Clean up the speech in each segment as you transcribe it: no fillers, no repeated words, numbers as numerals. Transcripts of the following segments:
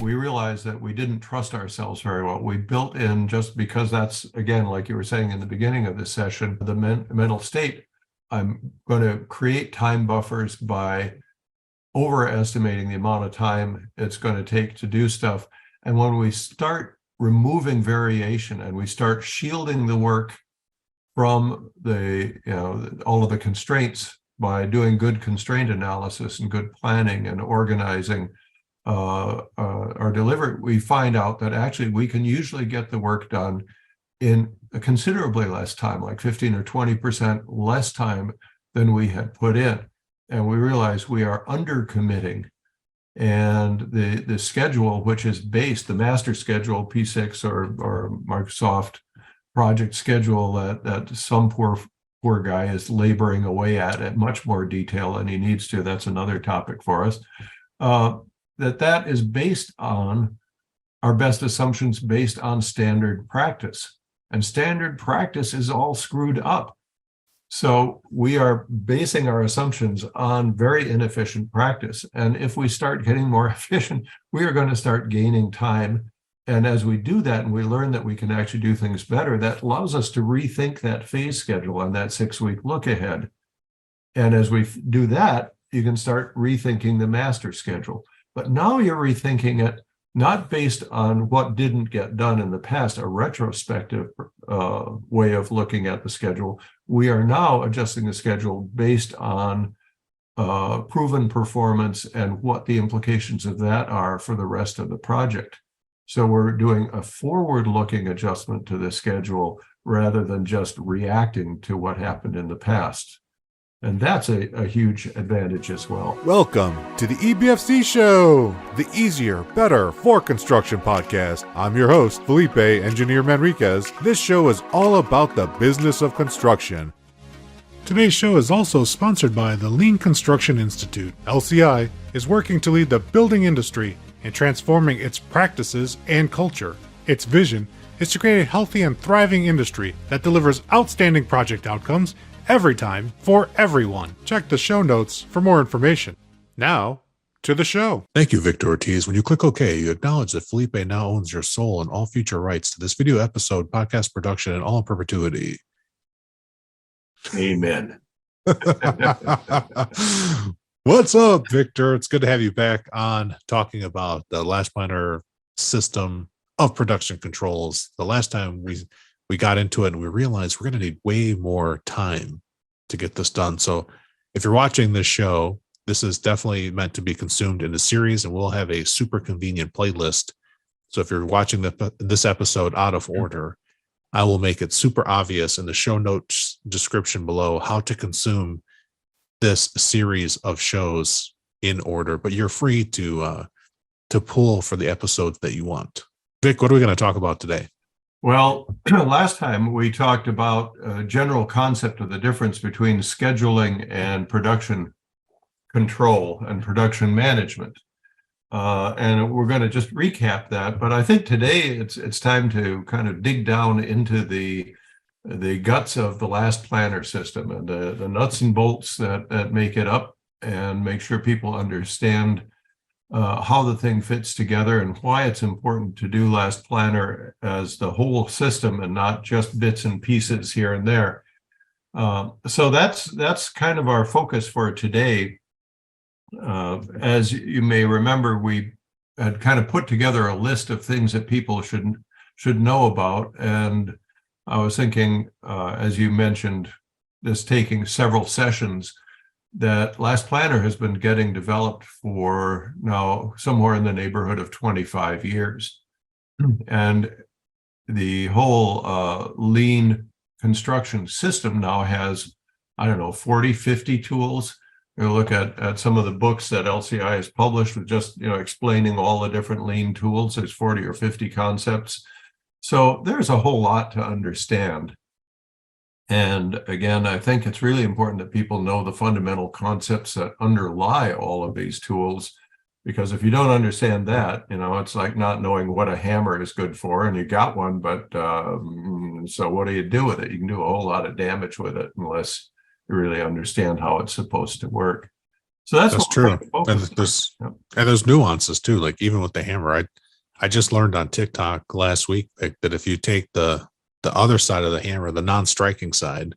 we realized that we didn't trust ourselves very well. We built in, just because that's, again, like you were saying in the beginning of this session, the mental state, I'm going to create time buffers by overestimating the amount of time it's going to take to do stuff. And when we start removing variation and we start shielding the work from the, all of the constraints by doing good constraint analysis and good planning and organizing our delivery, we find out that actually we can usually get the work done in a considerably less time, like 15 or 20% less time than we had put in. And we realize we are under committing. And the schedule, which is based, the master schedule, P6 or Microsoft project schedule that some poor guy is laboring away at much more detail than he needs to. That's another topic for us. That is based on our best assumptions based on standard practice. And standard practice is all screwed up. So we are basing our assumptions on very inefficient practice. And if we start getting more efficient, we are going to start gaining time. And as we do that, and we learn that we can actually do things better, that allows us to rethink that phase schedule and that 6-week look ahead. And as we do that, you can start rethinking the master schedule. But now you're rethinking it not based on what didn't get done in the past, a retrospective way of looking at the schedule. We are now adjusting the schedule based on proven performance and what the implications of that are for the rest of the project. So we're doing a forward-looking adjustment to the schedule rather than just reacting to what happened in the past. And that's a huge advantage as well. Welcome to the EBFC Show, the easier, better for construction podcast. I'm your host, Felipe Engineer-Manriquez. This show is all about the business of construction. Today's show is also sponsored by the Lean Construction Institute. LCI is working to lead the building industry in transforming its practices and culture. Its vision is to create a healthy and thriving industry that delivers outstanding project outcomes every time for everyone. Check the show notes for more information. Now, to the show. Thank you, Victor Ortiz. When you click OK, you acknowledge that Felipe now owns your soul and all future rights to this video episode, podcast production, and all in perpetuity. Amen. What's up, Victor? It's good to have you back on talking about the Last Planner system of production controls. The last time we got into it and we realized we're going to need way more time to get this done. So if you're watching this show, this is definitely meant to be consumed in a series, and we'll have a super convenient playlist. So if you're watching this episode out of order, I will make it super obvious in the show notes description below how to consume this series of shows in order, but you're free to pull for the episodes that you want. Vic, what are we going to talk about today? Well, last time we talked about a general concept of the difference between scheduling and production control and production management. And we're going to just recap that. But I think today it's time to kind of dig down into the guts of the Last Planner system and the nuts and bolts that make it up, and make sure people understand how the thing fits together and why it's important to do Last Planner as the whole system and not just bits and pieces here and there. So that's kind of our focus for today. As you may remember, we had kind of put together a list of things that people should know about. And I was thinking, as you mentioned, this taking several sessions, that Last Planner has been getting developed for now somewhere in the neighborhood of 25 years. And the whole lean construction system now has, 40, 50 tools. You look at some of the books that LCI has published with just, explaining all the different lean tools. There's 40 or 50 concepts. So there's a whole lot to understand. And again, I think it's really important that people know the fundamental concepts that underlie all of these tools, because if you don't understand that, it's like not knowing what a hammer is good for, and you got one, but so what do you do with it? You can do a whole lot of damage with it unless you really understand how it's supposed to work. So that's true. And And there's nuances too. Like even with the hammer, I just learned on TikTok last week that if you take the other side of the hammer, the non-striking side,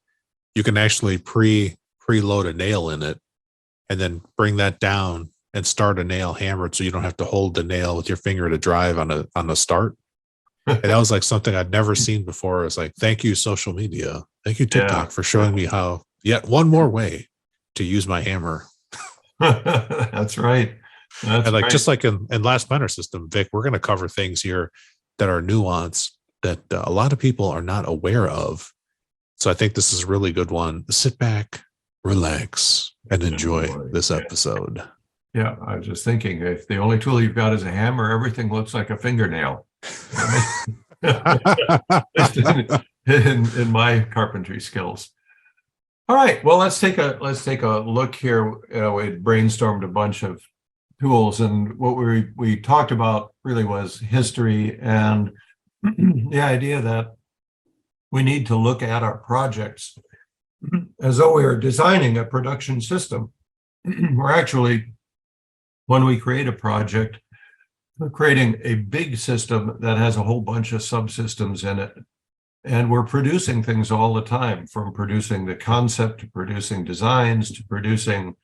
you can actually preload a nail in it and then bring that down and start a nail hammered, so you don't have to hold the nail with your finger to drive on the start. And that was like something I'd never seen before. It's like, thank you, social media. Thank you, TikTok, for showing me how yet one more way to use my hammer. That's right. And like, just like in Last Planner System, Vic, we're going to cover things here that are nuanced that a lot of people are not aware of. So I think this is a really good one. Sit back, relax, and enjoy this episode. Yeah, I was just thinking, if the only tool you've got is a hammer, everything looks like a fingernail. in my carpentry skills. All right, well, let's take a look here. We brainstormed a bunch of tools, and what we talked about really was history and the idea that we need to look at our projects as though we are designing a production system. We're actually, when we create a project, we're creating a big system that has a whole bunch of subsystems in it. And we're producing things all the time, from producing the concept to producing designs to producing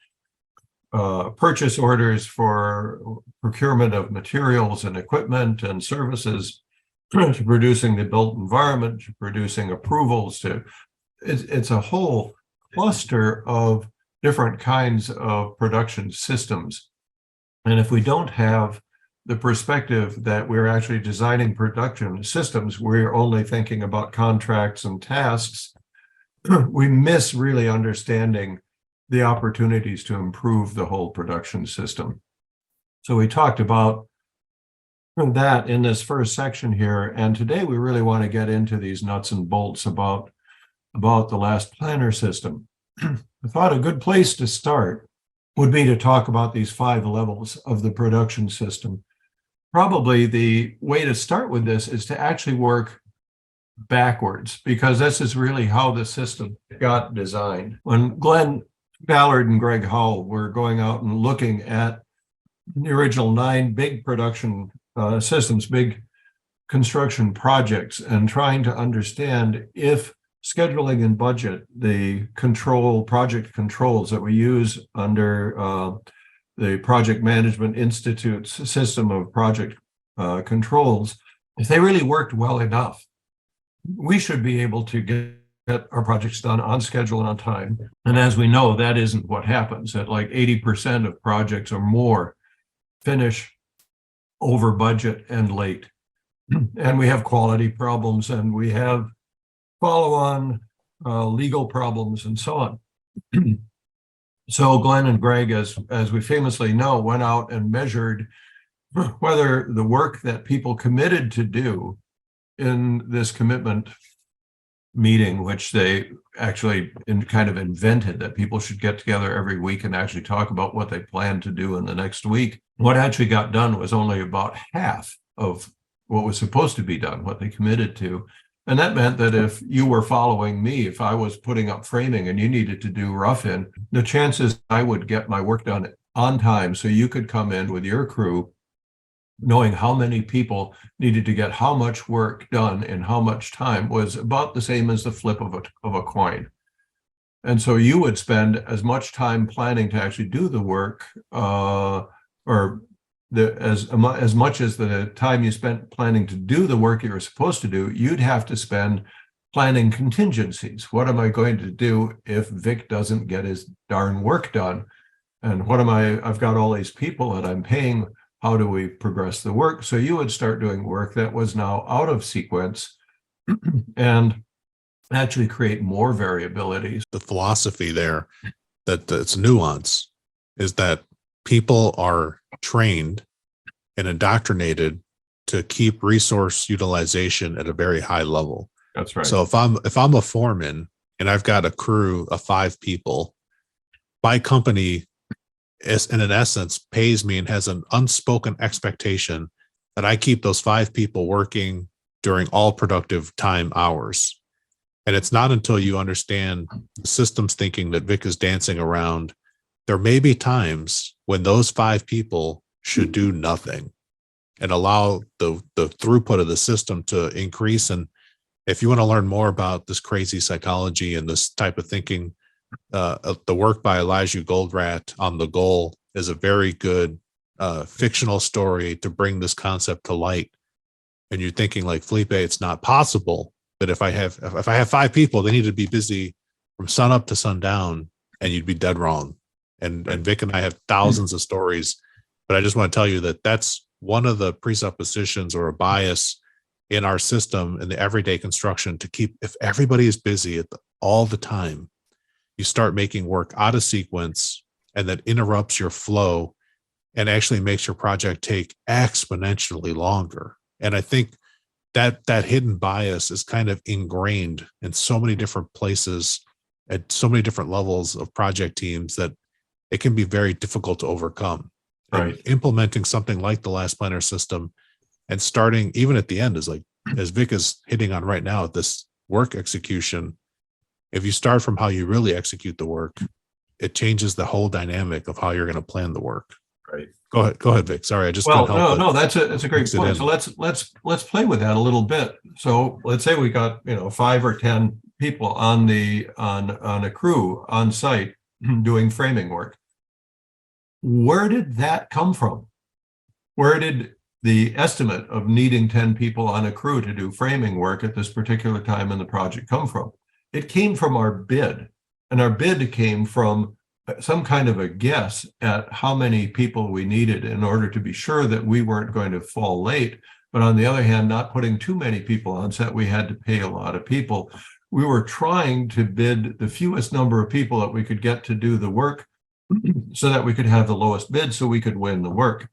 purchase orders for procurement of materials and equipment and services, to producing the built environment, to producing approvals. It's a whole cluster of different kinds of production systems. And if we don't have the perspective that we're actually designing production systems, we're only thinking about contracts and tasks, we miss really understanding the opportunities to improve the whole production system. So we talked about that in this first section here, and today we really want to get into these nuts and bolts about the Last Planner System. I thought a good place to start would be to talk about these 5 levels of the production system. Probably the way to start with this is to actually work backwards, because this is really how the system got designed. When Glenn Ballard and Greg Howell were going out and looking at the original 9 big production systems, big construction projects, and trying to understand if scheduling and budget, the project controls that we use under the Project Management Institute's system of project controls, if they really worked well enough, we should be able to get our projects done on schedule and on time. And as we know, that isn't what happens. At like 80% of projects or more finish over budget and late. And we have quality problems, and we have follow-on legal problems, and so on. So Glenn and Greg, as we famously know, went out and measured whether the work that people committed to do in this commitment meeting, which they actually kind of invented, that people should get together every week and actually talk about what they plan to do in the next week. What actually got done was only about half of what was supposed to be done, what they committed to. And that meant that if you were following me, if I was putting up framing and you needed to do rough-in, the chances I would get my work done on time so you could come in with your crew, knowing how many people needed to get how much work done in how much time, was about the same as the flip of a coin. And so you would spend as much time planning to actually do the work, as much as the time you spent planning to do the work you were supposed to do, you'd have to spend planning contingencies. What am I going to do if Vic doesn't get his darn work done? And I've got all these people that I'm paying. How do we progress the work? So you would start doing work that was now out of sequence and actually create more variabilities. The philosophy there, that it's nuance, is that people are trained and indoctrinated to keep resource utilization at a very high level. That's right. So if I'm a foreman and I've got a crew of 5 people, my company in essence pays me and has an unspoken expectation that I keep those 5 people working during all productive time hours. And it's not until you understand the systems thinking that Vic is dancing around, there may be times when those 5 people should do nothing and allow the throughput of the system to increase. And if you want to learn more about this crazy psychology and this type of thinking, the work by Elijah Goldratt on The Goal is a very good fictional story to bring this concept to light. And you're thinking like, Felipe, it's not possible that if I have 5 people, they need to be busy from sun up to sundown, and you'd be dead wrong. And Vic and I have thousands of stories, but I just want to tell you that that's one of the presuppositions or a bias in our system in the everyday construction to keep, if everybody is busy all the time, you start making work out of sequence, and that interrupts your flow and actually makes your project take exponentially longer. And I think that hidden bias is kind of ingrained in so many different places at so many different levels of project teams that it can be very difficult to overcome. Right. And implementing something like the last planner system and starting even at the end is like, as Vic is hitting on right now, this work execution. If you start from how you really execute the work, it changes the whole dynamic of how you're going to plan the work. Right. Go ahead, Vic. Sorry, I just no, that's a great point. So let's play with that a little bit. So let's say we got 5 or 10 people on a crew on site doing framing work. Where did that come from? Where did the estimate of needing 10 people on a crew to do framing work at this particular time in the project come from? It came from our bid, and our bid came from some kind of a guess at how many people we needed in order to be sure that we weren't going to fall late. But on the other hand, not putting too many people on set, we had to pay a lot of people. We were trying to bid the fewest number of people that we could get to do the work so that we could have the lowest bid so we could win the work.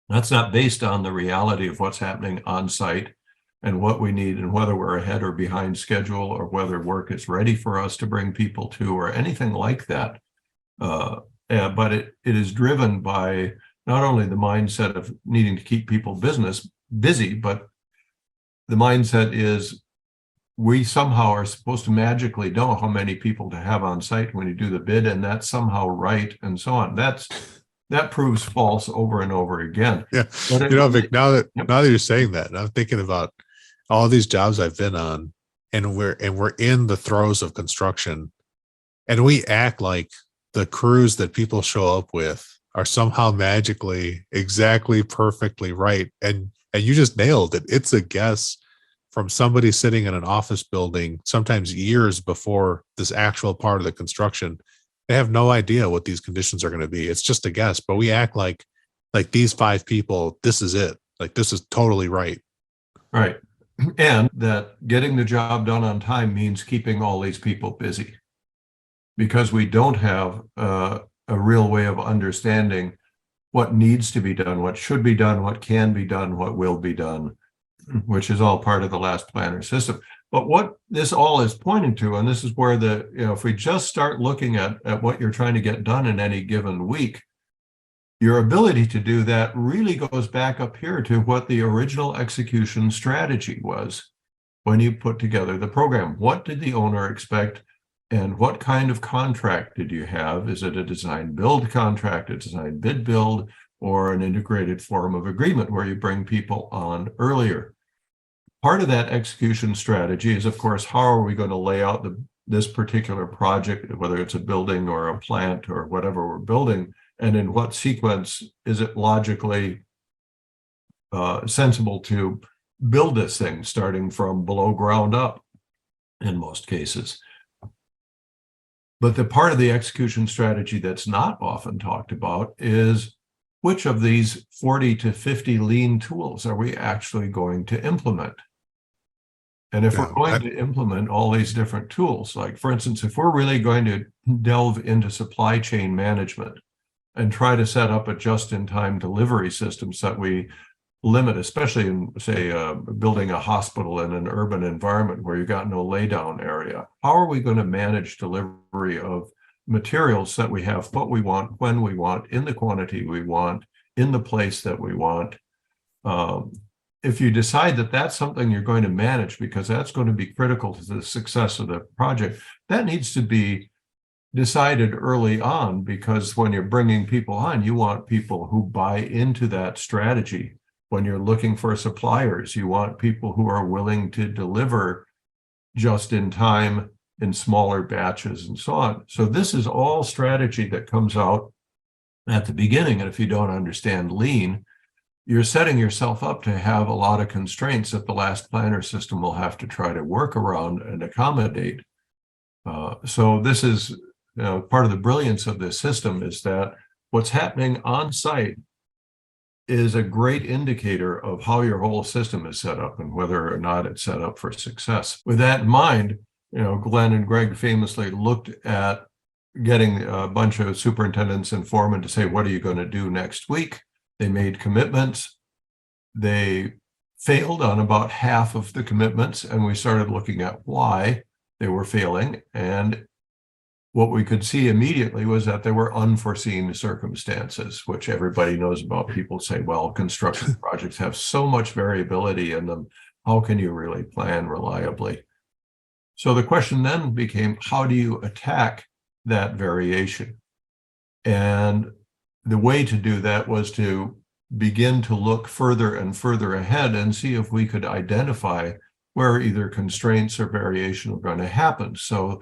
That's not based on the reality of what's happening on site and what we need and whether we're ahead or behind schedule or whether work is ready for us to bring people to or anything like that. But it is driven by not only the mindset of needing to keep people busy, but the mindset is we somehow are supposed to magically know how many people to have on site when you do the bid, and that's somehow right, and so on. That proves false over and over again. Yeah, Vic, now that you're saying that, I'm thinking about all these jobs I've been on, and we're in the throes of construction, and we act like the crews that people show up with are somehow magically exactly perfectly right. And you just nailed it. It's a guess from somebody sitting in an office building, sometimes years before this actual part of the construction. They have no idea what these conditions are going to be. It's just a guess, but we act like these 5 people, this is it. Like, this is totally right. Right. And that getting the job done on time means keeping all these people busy, because we don't have a real way of understanding what needs to be done, what should be done, what can be done, what will be done, which is all part of the last planner system. But what this all is pointing to, and this is where if we just start looking at what you're trying to get done in any given week, your ability to do that really goes back up here to what the original execution strategy was when you put together the program. What did the owner expect, and what kind of contract did you have? Is it a design build contract, a design bid build, or an integrated form of agreement where you bring people on earlier? Part of that execution strategy is, of course, how are we going to lay out this particular project, whether it's a building or a plant or whatever we're building, and in what sequence is it logically sensible to build this thing, starting from below ground up in most cases. But the part of the execution strategy that's not often talked about is which of these 40 to 50 lean tools are we actually going to implement? And if we're going to implement all these different tools, like for instance, if we're really going to delve into supply chain management and try to set up a just-in-time delivery system so that we limit, especially in, say, building a hospital in an urban environment where you've got no laydown area, how are we going to manage delivery of materials so that we have what we want, when we want, in the quantity we want, in the place that we want? If you decide that that's something you're going to manage because that's going to be critical to the success of the project, that needs to be decided early on, because when you're bringing people on, you want people who buy into that strategy. When you're looking for suppliers, you want people who are willing to deliver just in time in smaller batches and so on. So this is all strategy that comes out at the beginning. And if you don't understand lean, you're setting yourself up to have a lot of constraints that the last planner system will have to try to work around and accommodate. So this is part of the brilliance of this system, is that what's happening on site is a great indicator of how your whole system is set up and whether or not it's set up for success. With that in mind, Glenn and Greg famously looked at getting a bunch of superintendents and foremen to say, what are you going to do next week? They made commitments. They failed on about half of the commitments, and we started looking at why they were failing. And what we could see immediately was that there were unforeseen circumstances, which everybody knows about. People say, well, construction projects have so much variability in them. How can you really plan reliably? So the question then became, how do you attack that variation? And the way to do that was to begin to look further and further ahead and see if we could identify where either constraints or variation were going to happen. So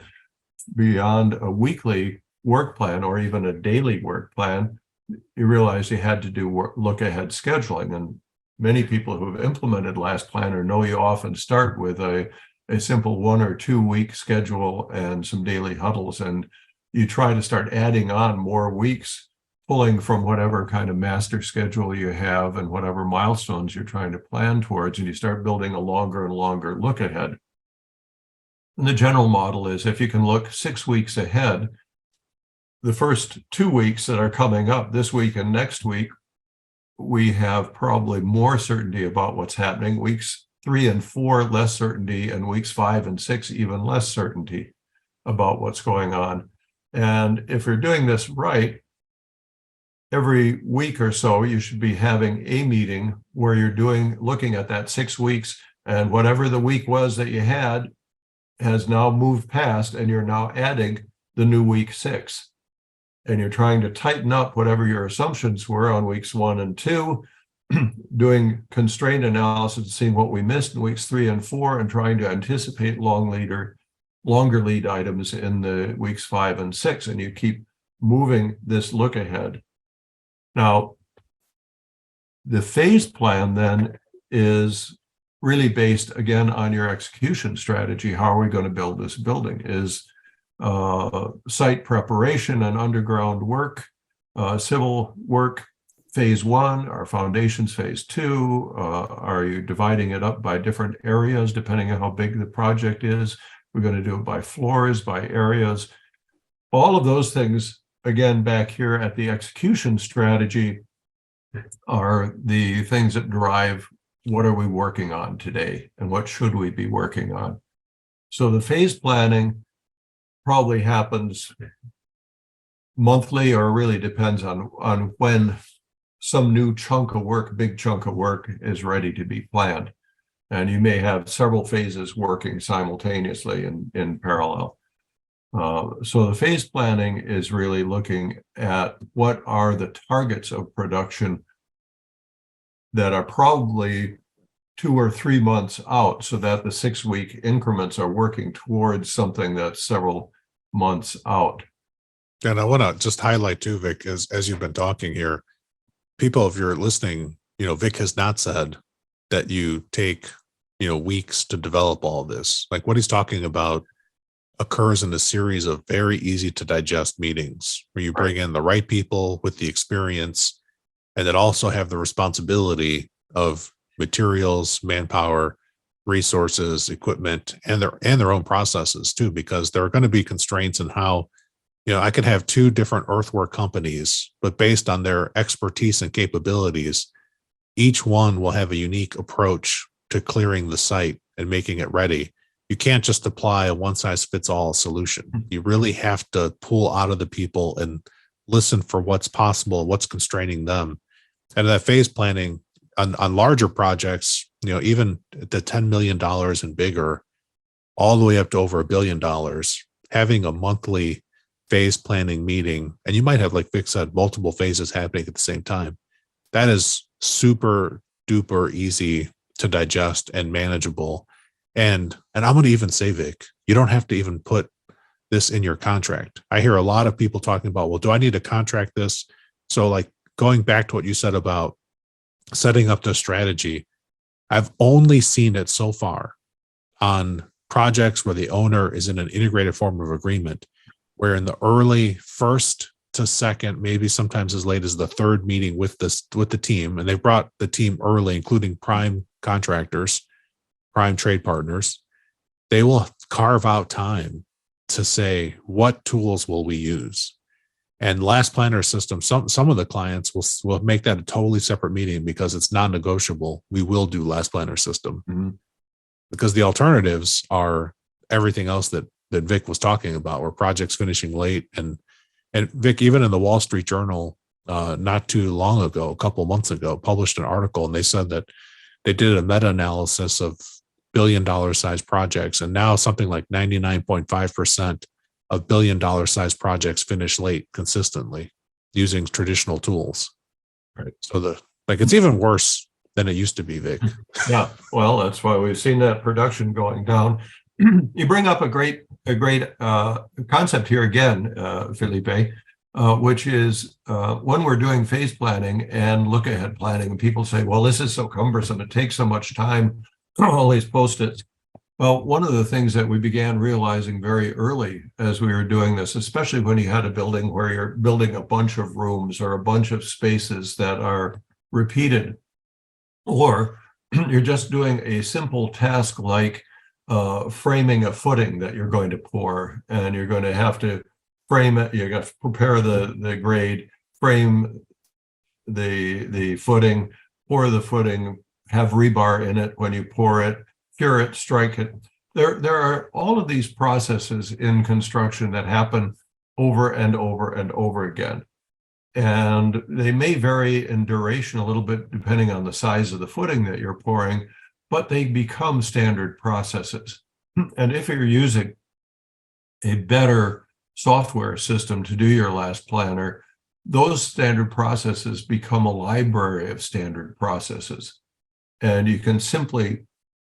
beyond a weekly work plan or even a daily work plan, you realize you had to do look ahead scheduling. And many people who have implemented Last Planner know you often start with a simple 1 or 2 week schedule and some daily huddles, and you try to start adding on more weeks, pulling from whatever kind of master schedule you have and whatever milestones you're trying to plan towards, and you start building a longer and longer look ahead. And the general model is, if you can look 6 weeks ahead, the first 2 weeks that are coming up this week and next week, we have probably more certainty about what's happening. Weeks 3 and 4, less certainty, and weeks 5 and 6, even less certainty about what's going on. And if you're doing this right, every week or so, you should be having a meeting where you're looking at that 6 weeks, and whatever the week was that you had has now moved past, and you're now adding the new week 6. And you're trying to tighten up whatever your assumptions were on weeks 1 and 2, doing constraint analysis, seeing what we missed in weeks 3 and 4, and trying to anticipate longer lead items in the weeks 5 and 6. And you keep moving this look ahead. Now, the phase plan then is really based, again, on your execution strategy. How are we going to build this building? Is site preparation and underground work, civil work, phase 1, our foundations phase 2? Are you dividing it up by different areas depending on how big the project is? We're going to do it by floors, by areas. All of those things, again, back here at the execution strategy, are the things that drive what are we working on today and what should we be working on. So the phase planning probably happens monthly, or really depends on when some new chunk of work, big chunk of work, is ready to be planned. And you may have several phases working simultaneously in parallel. So the phase planning is really looking at what are the targets of production that are probably 2 or 3 months out, so that the 6-week increments are working towards something that's several months out. And I want to just highlight too, Vic, as you've been talking here, people, if you're listening, Vic has not said that you take, weeks to develop all this. Like, what he's talking about occurs in a series of very easy to digest meetings where you bring in the right people with the experience, and that also have the responsibility of materials, manpower, resources, equipment, and their own processes too, because there are going to be constraints in how, I could have 2 different earthwork companies, but based on their expertise and capabilities, each one will have a unique approach to clearing the site and making it ready. You can't just apply a one-size-fits-all solution. You really have to pull out of the people and listen for what's possible, what's constraining them. And that phase planning on larger projects, even the $10 million and bigger, all the way up to over $1 billion, having a monthly phase planning meeting, and you might have, like Vic said, multiple phases happening at the same time. That is super duper easy to digest and manageable. And I'm going to even say, Vic, you don't have to even put this in your contract. I hear a lot of people talking about, well, do I need to contract this? So like going back to what you said about setting up the strategy, I've only seen it so far on projects where the owner is in an integrated form of agreement, where in the early first to second, maybe sometimes as late as the third meeting with the team, and they've brought the team early, including prime contractors, prime trade partners, they will carve out time to say, what tools will we use? And last planner system, some of the clients will make that a totally separate meeting because it's non-negotiable. We will do last planner system. Mm-hmm. Because the alternatives are everything else that Vic was talking about, where projects finishing late. And Vic, even in the Wall Street Journal, not too long ago, a couple of months ago, published an article, and they said that they did a meta-analysis of billion-dollar size projects, and now something like 99.5% of billion-dollar size projects finish late consistently using traditional tools. Right. So it's even worse than it used to be, Vic. Yeah, well, that's why we've seen that production going down. You bring up a great concept here again, Felipe, which is when we're doing phase planning and look ahead planning, and people say, well, this is so cumbersome, it takes so much time, all these post-its. Well, one of the things that we began realizing very early as we were doing this, especially when you had a building where you're building a bunch of rooms or a bunch of spaces that are repeated, or you're just doing a simple task like framing a footing that you're going to pour, and you're going to have to frame it. You got to prepare the grade, frame the footing, pour the footing, have rebar in it when you pour it, cure it, strike it. There are all of these processes in construction that happen over and over and over again. And they may vary in duration a little bit depending on the size of the footing that you're pouring, but they become standard processes. And if you're using a better software system to do your last planner, those standard processes become a library of standard processes. And you can simply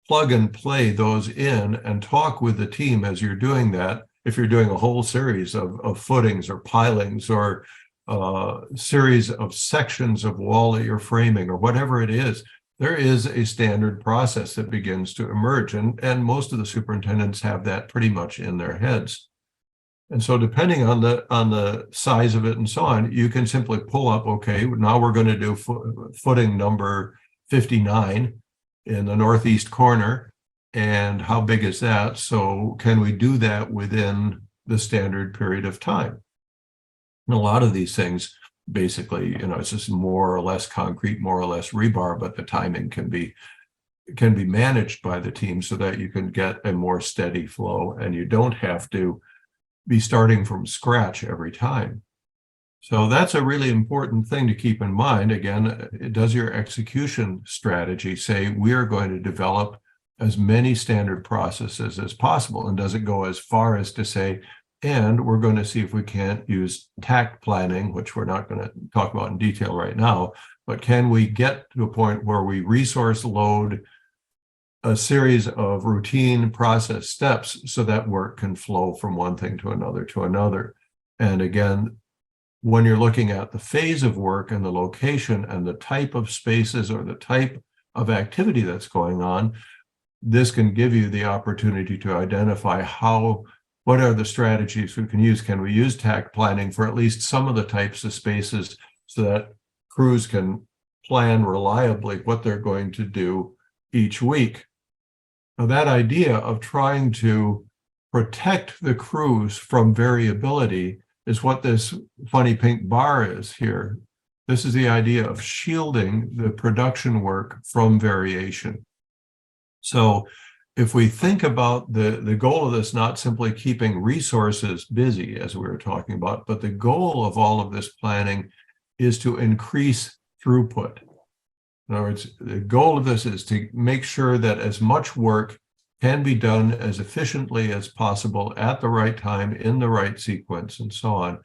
plug and play those in and talk with the team as you're doing that. If you're doing a whole series of footings or pilings or series of sections of wall that you're framing or whatever it is, there is a standard process that begins to emerge. And most of the superintendents have that pretty much in their heads. And so depending on the size of it and so on, you can simply pull up, okay, now we're going to do footing number 59 in the northeast corner. And how big is that? So can we do that within the standard period of time? And a lot of these things, basically, it's just more or less concrete, more or less rebar, but the timing can be managed by the team so that you can get a more steady flow and you don't have to be starting from scratch every time. So that's a really important thing to keep in mind. Again, does your execution strategy say we are going to develop as many standard processes as possible? And does it go as far as to say, and we're going to see if we can't use TAC planning, which we're not going to talk about in detail right now, but can we get to a point where we resource load a series of routine process steps so that work can flow from one thing to another? And again, when you're looking at the phase of work and the location and the type of spaces or the type of activity that's going on, this can give you the opportunity to identify what are the strategies we can use. Can we use TAC planning for at least some of the types of spaces so that crews can plan reliably what they're going to do each week? Now, that idea of trying to protect the crews from variability is what this funny pink bar is here. This is the idea of shielding the production work from variation. So if we think about the goal of this, not simply keeping resources busy, as we were talking about, but the goal of all of this planning is to increase throughput. In other words, the goal of this is to make sure that as much work can be done as efficiently as possible at the right time, in the right sequence, and so on.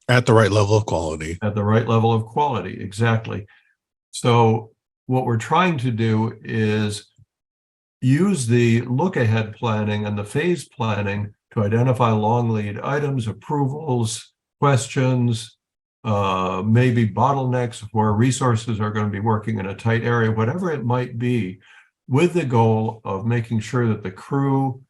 At the right level of quality. At the right level of quality, exactly. So what we're trying to do is use the look-ahead planning and the phase planning to identify long lead items, approvals, questions, maybe bottlenecks where resources are going to be working in a tight area, whatever it might be, with the goal of making sure that the crew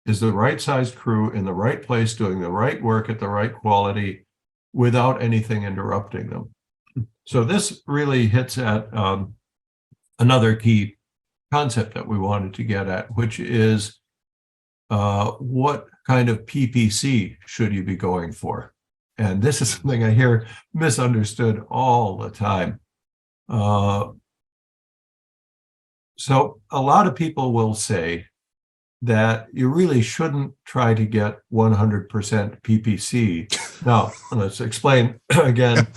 is the right sized crew in the right place, doing the right work at the right quality without anything interrupting them. So this really hits at another key concept that we wanted to get at, which is what kind of PPC should you be going for? And this is something I hear misunderstood all the time. So a lot of people will say that you really shouldn't try to get 100% PPC. Now, let's explain again.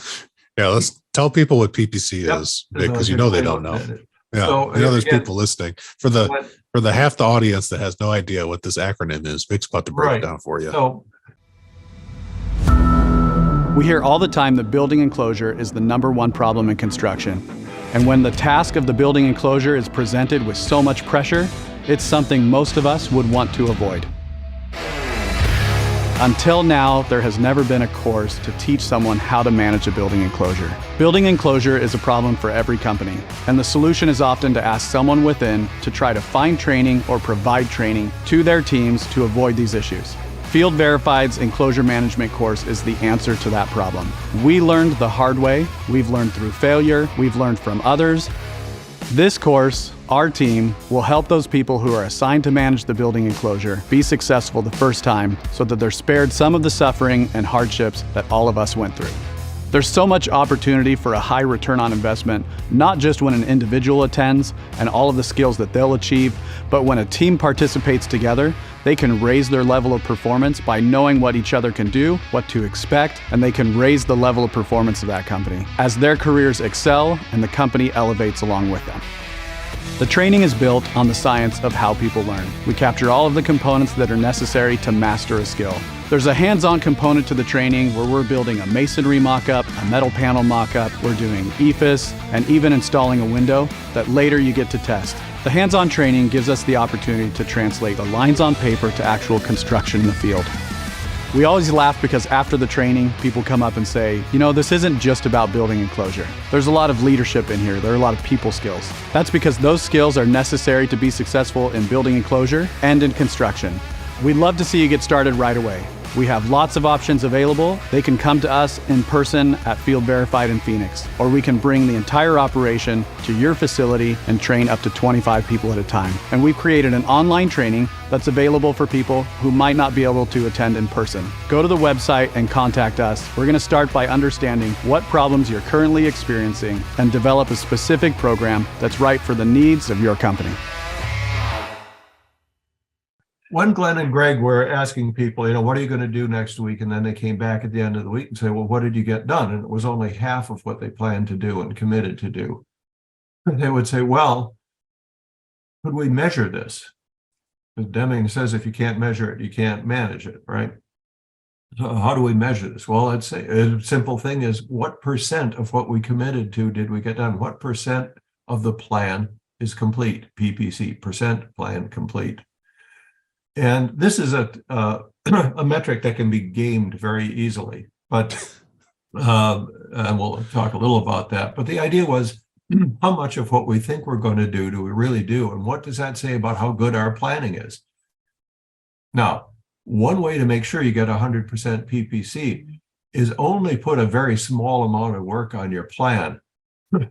Yeah, let's tell people what PPC Yep. is, because you know they don't know. Yeah, So, I know there's again, people listening. For the half the audience that has no idea what this acronym is, Vic's about to break Right. it down for you. So We hear all the time that building enclosure is the #1 problem in construction. And when the task of the building enclosure is presented with so much pressure, it's something most of us would want to avoid. Until now, there has never been a course to teach someone how to manage a building enclosure. Building enclosure is a problem for every company, and the solution is often to ask someone within to try to find training or provide training to their teams to avoid these issues. Field Verified's enclosure management course is the answer to that problem. We learned the hard way, we've learned through failure, we've learned from others. This course, our team, will help those people who are assigned to manage the building enclosure be successful the first time so that they're spared some of the suffering and hardships that all of us went through. There's so much opportunity for a high return on investment, not just when an individual attends and all of the skills that they'll achieve, but when a team participates together, they can raise their level of performance by knowing what each other can do, what to expect, and they can raise the level of performance of that company as their careers excel and the company elevates along with them. The training is built on the science of how people learn. We capture all of the components that are necessary to master a skill. There's a hands-on component to the training where we're building a masonry mock-up, a metal panel mock-up, we're doing EFS, and even installing a window that later you get to test. The hands-on training gives us the opportunity to translate the lines on paper to actual construction in the field. We always laugh because after the training, people come up and say, you know, this isn't just about building enclosure. There's a lot of leadership in here. There are a lot of people skills. That's because those skills are necessary to be successful in building enclosure and in construction. We'd love to see you get started right away. We have lots of options available. They can come to us in person at Field Verified in Phoenix, or we can bring the entire operation to your facility and train up to 25 people at a time. And we've created an online training that's available for people who might not be able to attend in person. Go to the website and contact us. We're going to start by understanding what problems you're currently experiencing and develop a specific program that's right for the needs of your company. when Glenn and Greg were asking people, what are you going to do next week? And then they came back at the end of the week and say, well, what did you get done? And it was only half of what they planned to do and committed to do. And they would say, well, could we measure this? Because Deming says if you can't measure it, you can't manage it, right? So how do we measure this? Well, I'd say a simple thing is what percent of what we committed to did we get done? What percent of the plan is complete? PPC, percent plan complete. And this is a metric that can be gamed very easily, but and we'll talk a little about that. But the idea was, how much of what we think we're going to do we really do? And what does that say about how good our planning is? Now, one way to make sure you get 100% PPC is only put a very small amount of work on your plan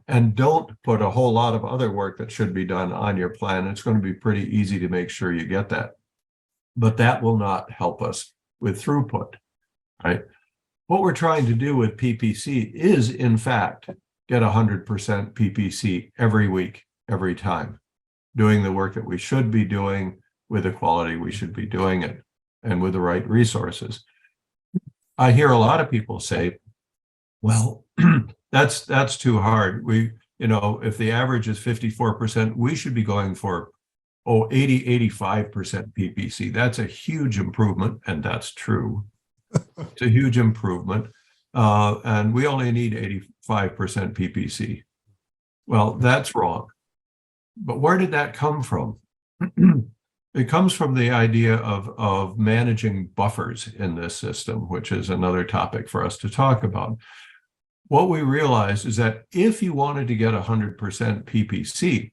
and don't put a whole lot of other work that should be done on your plan. It's going to be pretty easy to make sure you get that. But that will not help us with throughput, right? What we're trying to do with PPC is, in fact, get 100% PPC every week, every time, doing the work that we should be doing with the quality we should be doing it and with the right resources. I hear a lot of people say, well, that's too hard. If the average is 54%, we should be going for 85% PPC. That's a huge improvement, and that's true. It's a huge improvement. And we only need 85% PPC. Well, that's wrong. But where did that come from? It comes from the idea of managing buffers in this system, which is another topic for us to talk about. What we realized is that if you wanted to get 100% PPC,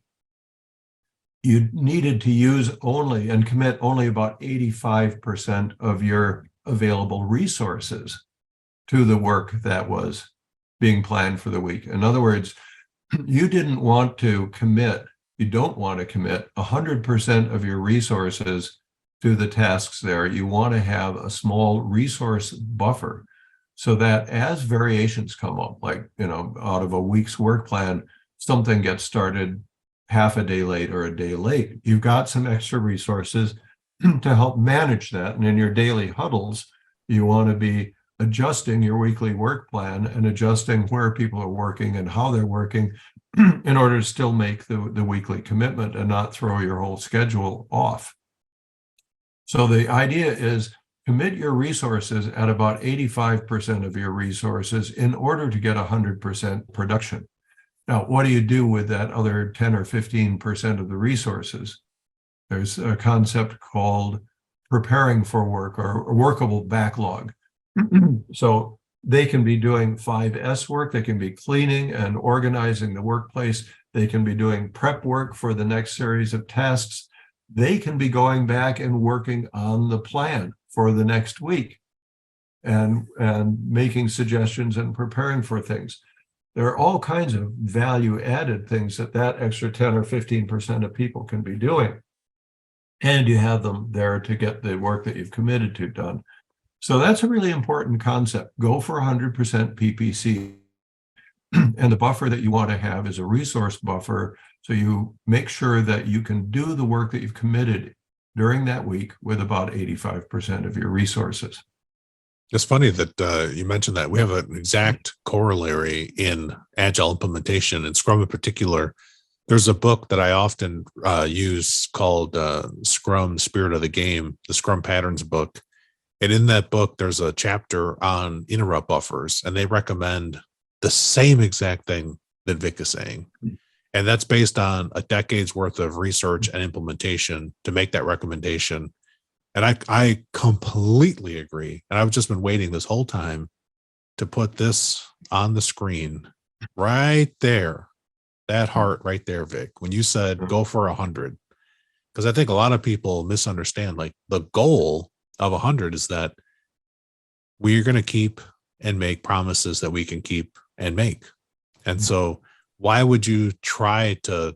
you needed to use only and commit only about 85% of your available resources to the work that was being planned for the week. In other words, you don't want to commit 100% of your resources to the tasks there. You want to have a small resource buffer so that as variations come up, like, out of a week's work plan, something gets started half a day late or a day late, you've got some extra resources to help manage that. And in your daily huddles, you want to be adjusting your weekly work plan and adjusting where people are working and how they're working in order to still make the weekly commitment and not throw your whole schedule off. So the idea is commit your resources at about 85% of your resources in order to get 100% production. Now, what do you do with that other 10 or 15% of the resources? There's a concept called preparing for work or a workable backlog. So they can be doing 5S work. They can be cleaning and organizing the workplace. They can be doing prep work for the next series of tasks. They can be going back and working on the plan for the next week and making suggestions and preparing for things. There are all kinds of value added things that extra 10 or 15% of people can be doing. And you have them there to get the work that you've committed to done. So that's a really important concept. Go for 100% PPC. And the buffer that you want to have is a resource buffer. So you make sure that you can do the work that you've committed during that week with about 85% of your resources. It's funny that you mentioned that. We have an exact corollary in Agile implementation and Scrum in particular. There's a book that I often use called Scrum Spirit of the Game, the Scrum Patterns book. And in that book, there's a chapter on interrupt buffers, and they recommend the same exact thing that Vic is saying. And that's based on a decade's worth of research and implementation to make that recommendation. And I completely agree. And I've just been waiting this whole time to put this on the screen right there, that heart right there, Vic, when you said go for 100. Because I think a lot of people misunderstand, like the goal of 100 is that we're going to keep and make promises that we can keep and make. And so why would you try to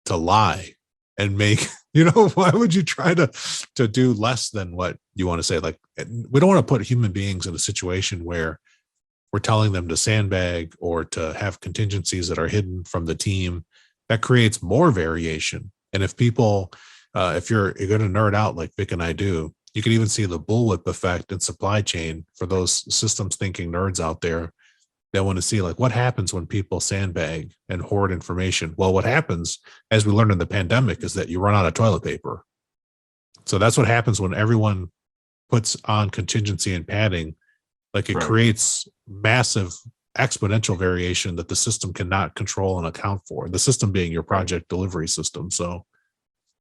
lie and make, why would you try to do less than what you want to say? Like, we don't want to put human beings in a situation where we're telling them to sandbag or to have contingencies that are hidden from the team. That creates more variation. And if people, if you're going to nerd out like Vic and I do, you can even see the bullwhip effect in supply chain for those systems thinking nerds out there that want to see like what happens when people sandbag and hoard information. Well, what happens, as we learned in the pandemic, is that you run out of toilet paper. So that's what happens when everyone puts on contingency and padding. Like it creates massive exponential variation that the system cannot control and account for. The system being your project delivery system. So.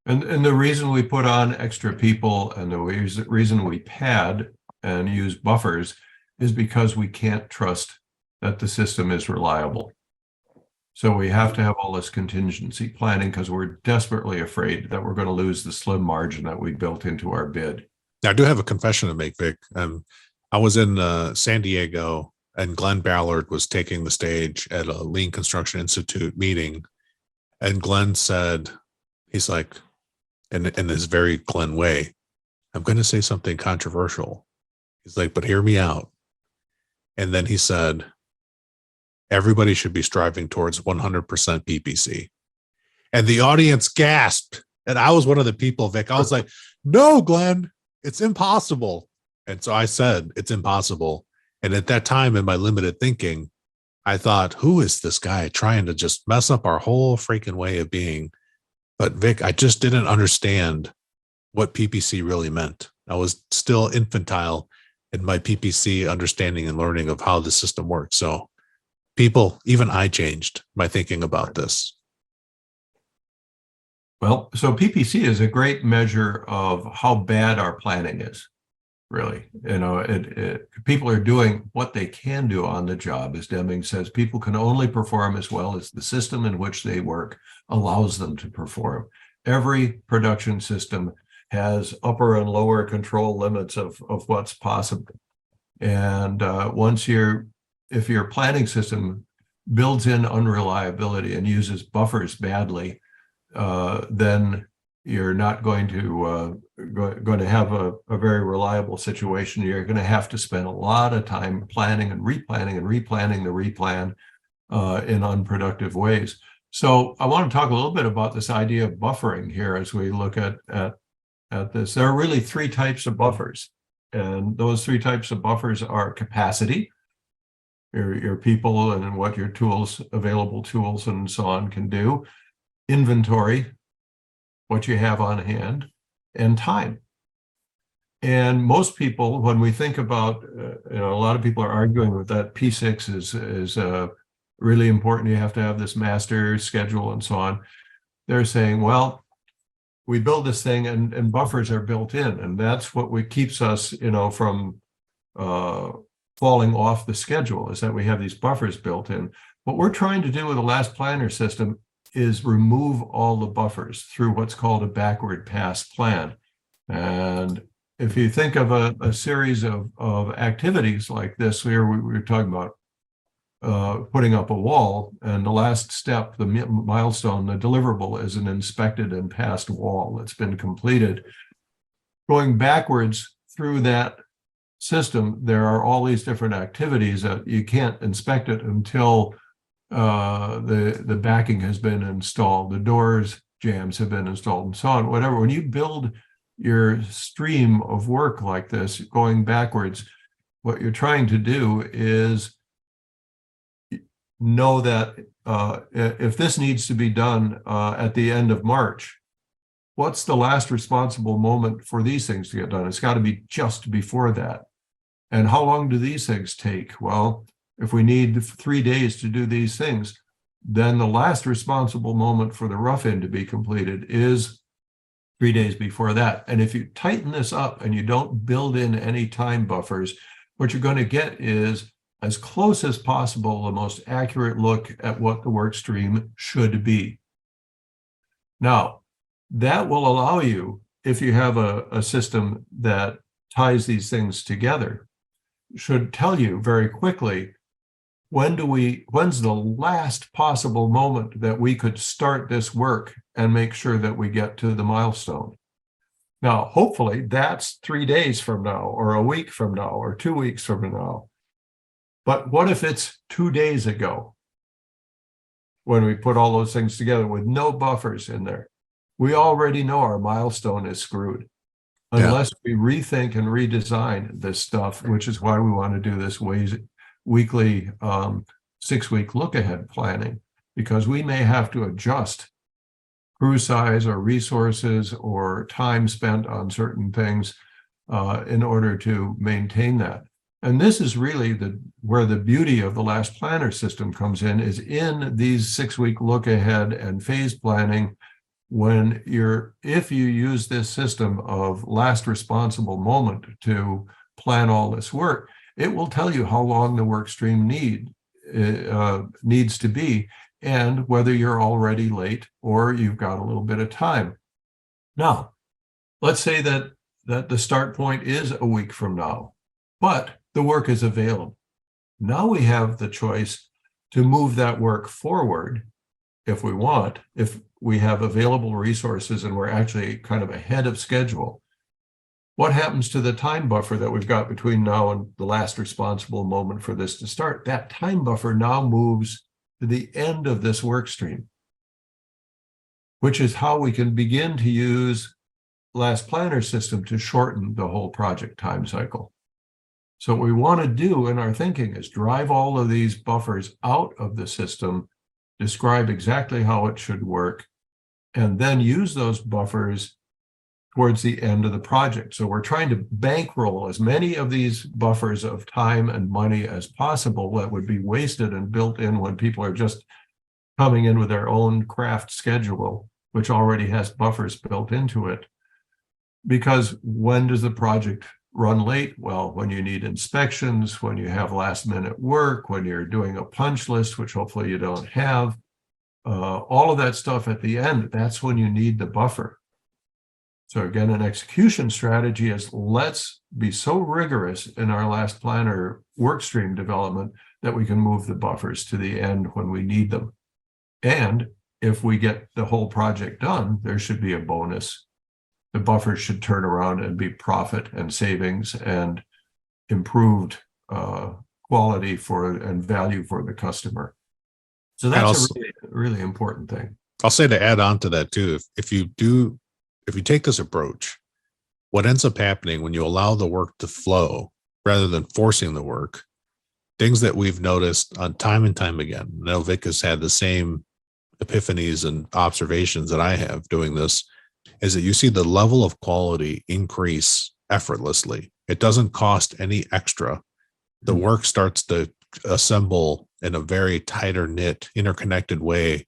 And the reason we put on extra people and the reason we pad and use buffers is because we can't trust that the system is reliable. So we have to have all this contingency planning because we're desperately afraid that we're going to lose the slim margin that we built into our bid. Now, I do have a confession to make, Vic. I was in San Diego and Glenn Ballard was taking the stage at a Lean Construction Institute meeting. And Glenn said, he's like, in this very Glenn way, I'm going to say something controversial. He's like, but hear me out. And then he said, everybody should be striving towards 100% PPC. And the audience gasped. And I was one of the people, Vic. I was like, no, Glenn, it's impossible. And so I said, it's impossible. And at that time in my limited thinking, I thought, who is this guy trying to just mess up our whole freaking way of being? But Vic, I just didn't understand what PPC really meant. I was still infantile in my PPC understanding and learning of how the system works. So even I changed my thinking about this. Well, so PPC is a great measure of how bad our planning is, really. People are doing what they can do on the job. As Deming says, people can only perform as well as the system in which they work allows them to perform. Every production system has upper and lower control limits of what's possible. And if your planning system builds in unreliability and uses buffers badly, then you're not going to have a very reliable situation. You're going to have to spend a lot of time planning and replanning the replan in unproductive ways. So I want to talk a little bit about this idea of buffering here as we look at this. There are really three types of buffers, and those three types of buffers are capacity, your people and what your available tools and so on can do, inventory, what you have on hand, and time. And most people, when we think about, a lot of people are arguing with that P6 is really important. You have to have this master schedule and so on. They're saying, well, we build this thing and buffers are built in, and that's what keeps us, from falling off the schedule, is that we have these buffers built in. What we're trying to do with the last planner system is remove all the buffers through what's called a backward pass plan. And if you think of a series of activities like this, here we were talking about putting up a wall, and the last step, the milestone, the deliverable, is an inspected and passed wall that's been completed. Going backwards through that system, there are all these different activities that you can't inspect it until the backing has been installed, the doors jams have been installed, and so on. Whatever. When you build your stream of work like this, going backwards, what you're trying to do is know that if this needs to be done at the end of March, what's the last responsible moment for these things to get done? It's got to be just before that. And how long do these things take? Well, if we need 3 days to do these things, then the last responsible moment for the rough end to be completed is 3 days before that. And if you tighten this up and you don't build in any time buffers, what you're going to get is, as close as possible, the most accurate look at what the work stream should be. Now, that will allow you, if you have a system that ties these things together, should tell you very quickly, when's the last possible moment that we could start this work and make sure that we get to the milestone. Now, hopefully that's 3 days from now, or a week from now, or 2 weeks from now. But what if it's 2 days ago when we put all those things together with no buffers in there? We already know our milestone is screwed unless we rethink and redesign this stuff, which is why we want to do this weekly 6-week look-ahead planning, because we may have to adjust crew size or resources or time spent on certain things in order to maintain that. And this is really where the beauty of the last planner system comes in, is in these 6-week look-ahead and phase planning. If you use this system of last responsible moment to plan all this work, it will tell you how long the work stream needs to be, and whether you're already late or you've got a little bit of time. Now, let's say that the start point is a week from now, but the work is available. Now we have the choice to move that work forward if we want, if we have available resources and we're actually kind of ahead of schedule. What happens to the time buffer that we've got between now and the last responsible moment for this to start? That time buffer now moves to the end of this work stream, which is how we can begin to use last planner system to shorten the whole project time cycle. So what we want to do in our thinking is drive all of these buffers out of the system, describe exactly how it should work, and then use those buffers towards the end of the project. So we're trying to bankroll as many of these buffers of time and money as possible that would be wasted and built in when people are just coming in with their own craft schedule, which already has buffers built into it. Because when does the project run late? Well, when you need inspections, when you have last minute work, when you're doing a punch list, which hopefully you don't have, all of that stuff at the end, that's when you need the buffer. So again, an execution strategy is let's be so rigorous in our last planner work stream development that we can move the buffers to the end when we need them. And if we get the whole project done, there should be a bonus. The buffers should turn around and be profit and savings and improved quality and value for the customer. So that's a really important thing. I'll say to add on to that too, if you take this approach, what ends up happening when you allow the work to flow rather than forcing the work, things that we've noticed on time and time again. I know Vic has had the same epiphanies and observations that I have doing this, is that you see the level of quality increase effortlessly. It doesn't cost any extra. The work starts to assemble in a very tighter knit, interconnected way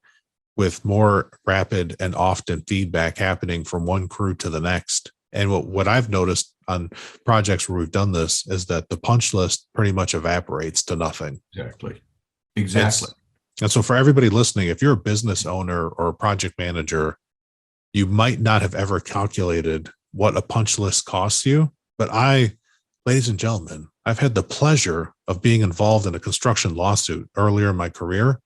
with more rapid and often feedback happening from one crew to the next. And what I've noticed on projects where we've done this is that the punch list pretty much evaporates to nothing. Exactly. And so for everybody listening, if you're a business owner or a project manager, you might not have ever calculated what a punch list costs you. But ladies and gentlemen, I've had the pleasure of being involved in a construction lawsuit earlier in my career.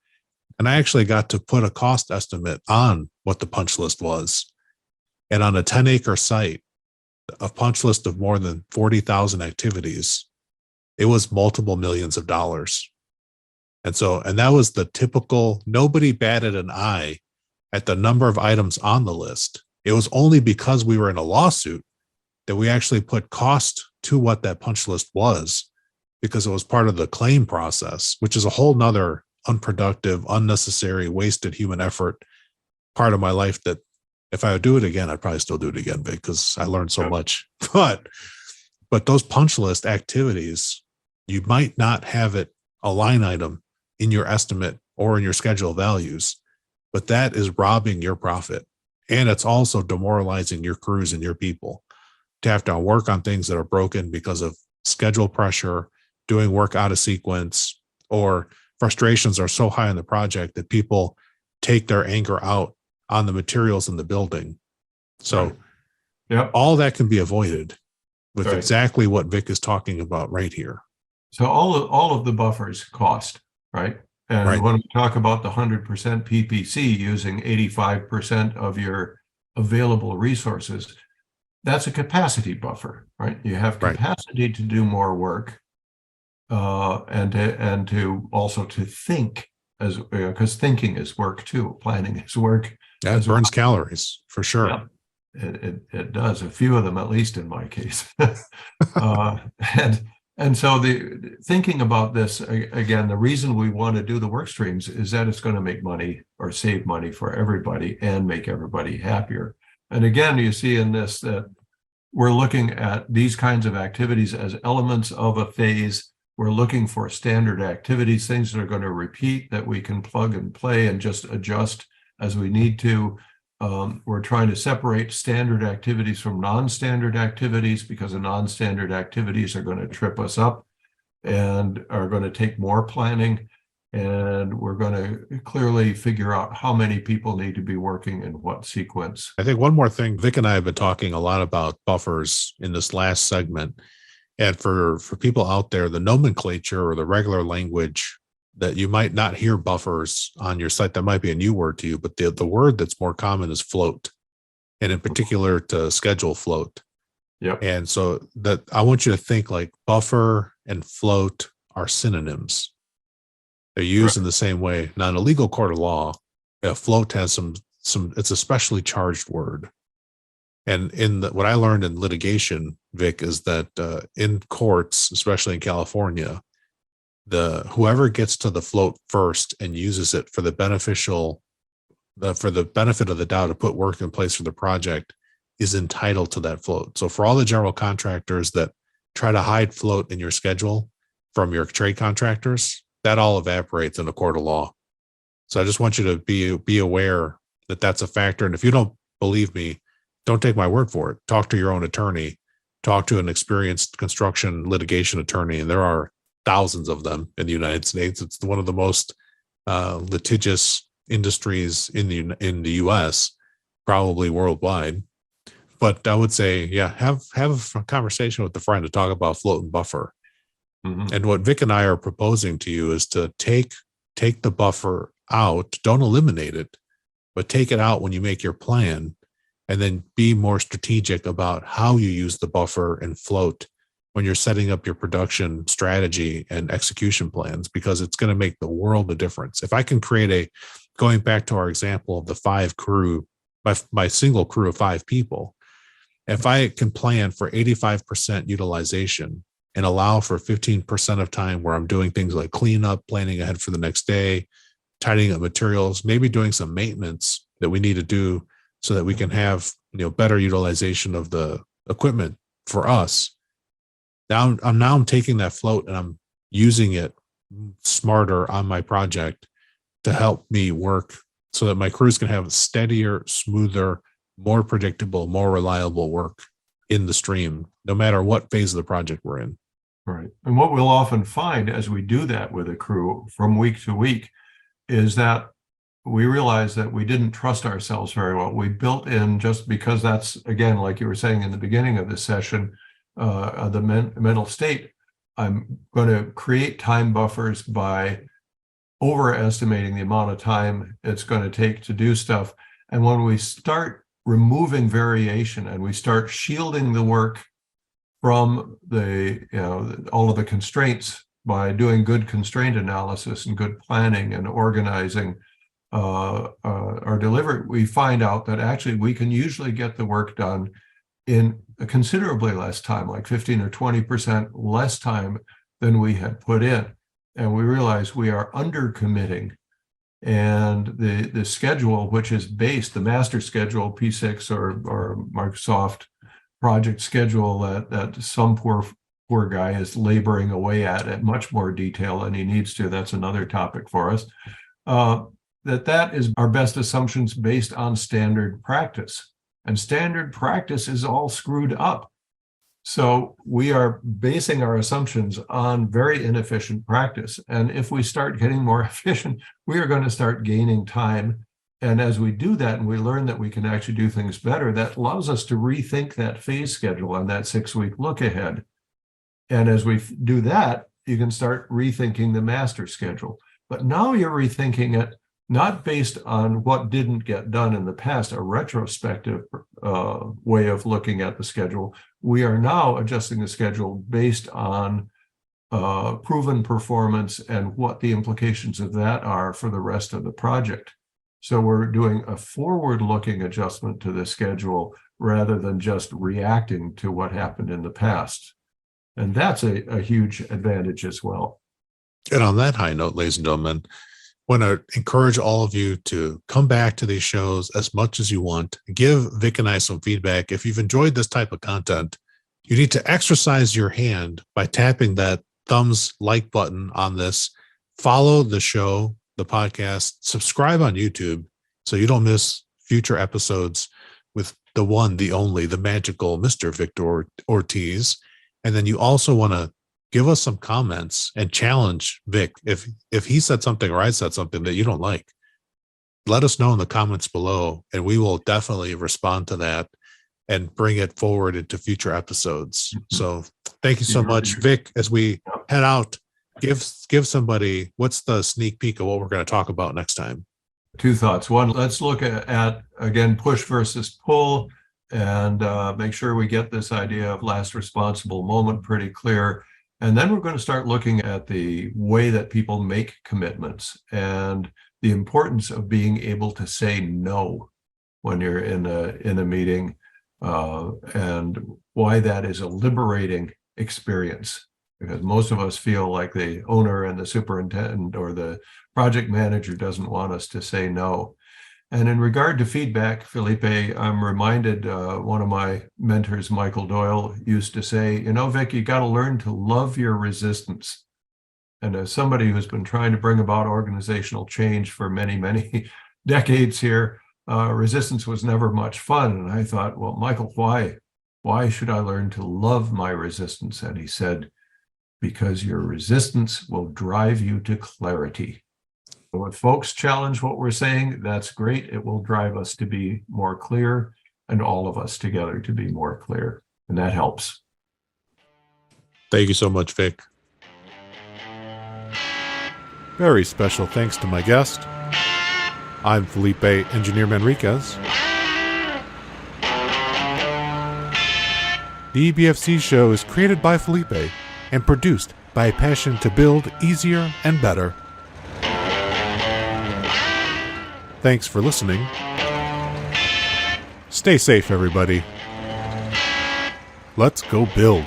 And I actually got to put a cost estimate on what the punch list was. And on a 10-acre site, a punch list of more than 40,000 activities, it was multiple millions of dollars. And that was the typical, nobody batted an eye at the number of items on the list. It was only because we were in a lawsuit that we actually put cost to what that punch list was, because it was part of the claim process, which is a whole nother unproductive, unnecessary, wasted human effort part of my life that if I would do it again, I'd probably still do it again because I learned so much. But those punch list activities, you might not have it a line item in your estimate or in your schedule values, but that is robbing your profit. And it's also demoralizing your crews and your people to have to work on things that are broken because of schedule pressure, doing work out of sequence, or frustrations are so high in the project that people take their anger out on the materials in the building. So all that can be avoided with exactly what Vic is talking about right here. So all of the buffers cost, right? And when we talk about the 100% PPC using 85% of your available resources, that's a capacity buffer, right? You have capacity to do more work and to also to think, as because thinking is work too, planning is work. Yeah, it burns calories for sure. Yeah, it does, a few of them at least in my case. And so the thinking about this, again, the reason we want to do the work streams is that it's going to make money or save money for everybody and make everybody happier. And again, you see in this that we're looking at these kinds of activities as elements of a phase. We're looking for standard activities, things that are going to repeat, that we can plug and play and just adjust as we need to. We're trying to separate standard activities from non-standard activities because the non-standard activities are going to trip us up and are going to take more planning. And we're going to clearly figure out how many people need to be working in what sequence. I think one more thing, Vic and I have been talking a lot about buffers in this last segment. And for people out there, the nomenclature or the regular language that you might not hear buffers on your site, that might be a new word to you, but the word that's more common is float, and in particular to schedule float. Yep. And so that I want you to think like buffer and float are synonyms. They're used in the same way. Now, in a legal court of law, float has some, it's a specially charged word. And what I learned in litigation, Vic, is that in courts, especially in California, whoever gets to the float first and uses it for the beneficial for the benefit of the doubt to put work in place for the project is entitled to that float. So for all the general contractors that try to hide float in your schedule from your trade contractors, that all evaporates in a court of law. So I just want you to be aware that that's a factor. And if you don't believe me, don't take my word for it. Talk to your own attorney, talk to an experienced construction litigation attorney. And there are thousands of them in the United States. It's one of the most litigious industries in the US, probably worldwide. But I would say, yeah, have a conversation with a friend to talk about float and buffer. Mm-hmm. And what Vic and I are proposing to you is to take the buffer out. Don't eliminate it, but take it out when you make your plan, and then be more strategic about how you use the buffer and float when you're setting up your production strategy and execution plans, because it's going to make the world of difference. If I can create going back to our example of the 5 crew, my single crew of 5 people, if I can plan for 85% utilization and allow for 15% of time where I'm doing things like cleanup, planning ahead for the next day, tidying up materials, maybe doing some maintenance that we need to do so that we can have, better utilization of the equipment for us. Now I'm taking that float and I'm using it smarter on my project to help me work so that my crews can have steadier, smoother, more predictable, more reliable work in the stream, no matter what phase of the project we're in. Right. And what we'll often find as we do that with a crew from week to week is that we realize that we didn't trust ourselves very well. We built in, just because that's, again, like you were saying in the beginning of this session, the mental state, I'm going to create time buffers by overestimating the amount of time it's going to take to do stuff. And when we start removing variation and we start shielding the work from all of the constraints by doing good constraint analysis and good planning and organizing our delivery, we find out that actually we can usually get the work done in a considerably less time, like 15 or 20% less time than we had put in. And we realize we are under committing. And the schedule, which is based, the master schedule, P6 or Microsoft project schedule that some poor guy is laboring away at much more detail than he needs to. That's another topic for us. That is our best assumptions based on standard practice. And standard practice is all screwed up. So we are basing our assumptions on very inefficient practice. And if we start getting more efficient, we are going to start gaining time. And as we do that and we learn that we can actually do things better, that allows us to rethink that phase schedule on that 6-week look ahead. And as we do that, you can start rethinking the master schedule. But now you're rethinking it not based on what didn't get done in the past, a retrospective way of looking at the schedule. We are now adjusting the schedule based on proven performance and what the implications of that are for the rest of the project. So we're doing a forward-looking adjustment to the schedule rather than just reacting to what happened in the past. And that's a huge advantage as well. And on that high note, ladies and gentlemen, I want to encourage all of you to come back to these shows as much as you want. Give Vic and I some feedback. If you've enjoyed this type of content, you need to exercise your hand by tapping that thumbs like button on this. Follow the show, the podcast, subscribe on YouTube so you don't miss future episodes with the one, the only, the magical Mr. Victor Ortiz. And then you also want to give us some comments and challenge Vic. If he said something or I said something that you don't like, let us know in the comments below, and we will definitely respond to that and bring it forward into future episodes. Mm-hmm. So thank you so much, Vic. As we head out, give somebody, what's the sneak peek of what we're going to talk about next time? 2 thoughts. One, let's look at again, push versus pull, and make sure we get this idea of last responsible moment pretty clear. And then we're going to start looking at the way that people make commitments and the importance of being able to say no when you're in a meeting, and why that is a liberating experience. Because most of us feel like the owner and the superintendent or the project manager doesn't want us to say no. And in regard to feedback, Felipe, I'm reminded one of my mentors, Michael Doyle, used to say, Vic, you got to learn to love your resistance. And as somebody who's been trying to bring about organizational change for many, many decades here, resistance was never much fun. And I thought, well, Michael, why should I learn to love my resistance? And he said, because your resistance will drive you to clarity. So if folks challenge what we're saying, that's great. It will drive us to be more clear, and all of us together to be more clear. And that helps. Thank you so much, Vic. Very special thanks to my guest. I'm Felipe Engineer-Manriquez. The EBFC Show is created by Felipe and produced by a passion to build easier and better. Thanks for listening. Stay safe, everybody. Let's go build.